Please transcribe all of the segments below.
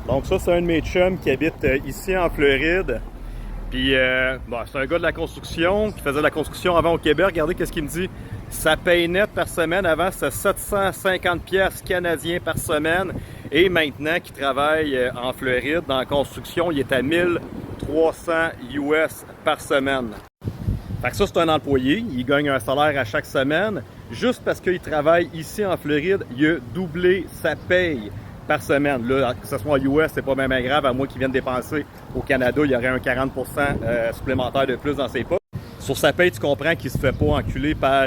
Donc ça, c'est un de mes chums qui habite ici en Floride. Puis, c'est un gars de la construction qui faisait de la construction avant au Québec. Regardez qu'est-ce qu'il me dit. Sa paye nette par semaine, avant, c'était 750 pièces canadiens par semaine. Et maintenant, qu'il travaille en Floride, dans la construction, il est à 1300 US par semaine. Fait que ça, c'est un employé. Il gagne un salaire à chaque semaine. Juste parce qu'il travaille ici en Floride, il a doublé sa paye par semaine. Là, que ce soit en US, c'est pas même grave, à moins qu'il vienne dépenser au Canada, il y aurait un 40% supplémentaire de plus dans ses poches. Sur sa paye, tu comprends qu'il se fait pas enculer par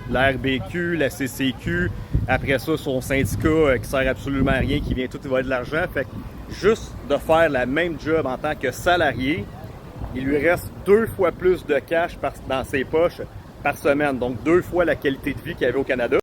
la RBQ, la CCQ, après ça, son syndicat qui sert absolument à rien, qui vient tout voler de l'argent. Fait que juste de faire la même job en tant que salarié, il lui reste 2 fois plus de cash dans ses poches par semaine. Donc 2 fois la qualité de vie qu'il y avait au Canada.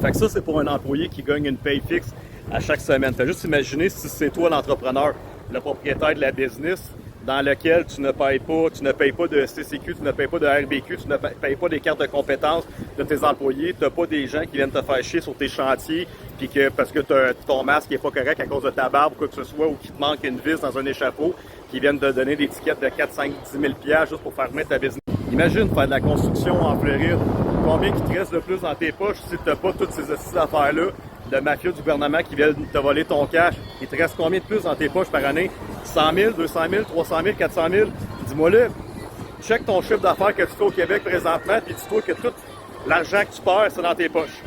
Fait que ça, c'est pour un employé qui gagne une paye fixe à chaque semaine. Fais juste imaginer si c'est toi l'entrepreneur, le propriétaire de la business, dans lequel tu ne payes pas de CCQ, tu ne payes pas de RBQ, tu ne payes pas des cartes de compétences de tes employés, tu n'as pas des gens qui viennent te faire chier sur tes chantiers, puis que parce que ton masque n'est pas correct à cause de ta barbe ou quoi que ce soit, ou qu'il te manque une vis dans un échafaud, qui viennent te donner des tickets de 4, 5, 10 000 $ juste pour faire remettre ta business. Imagine faire de la construction en Floride. Combien qui te reste de plus dans tes poches si tu n'as pas toutes ces affaires-là? De mafieux du gouvernement qui viennent te voler ton cash. Il te reste combien de plus dans tes poches par année? 100 000, 200 000, 300 000, 400 000? Dis-moi là, check ton chiffre d'affaires que tu fais au Québec présentement, puis dis-toi que tout l'argent que tu perds, c'est dans tes poches.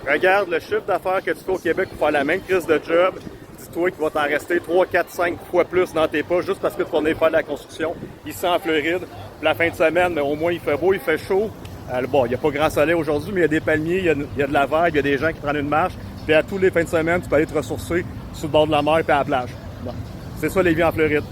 Regarde le chiffre d'affaires que tu fais au Québec pour faire la même crise de job. Dis-toi qu'il va t'en rester 3, 4, 5 fois plus dans tes poches juste parce que tu vas venir faire de la construction ici en Floride. Puis la fin de semaine, au moins il fait beau, il fait chaud. Bon, il n'y a pas grand soleil aujourd'hui, mais il y a des palmiers, il y a de la vague, il y a des gens qui prennent une marche. Puis à tous les fins de semaine, tu peux aller te ressourcer sur le bord de la mer et à la plage. Bon. C'est ça les vies en Floride.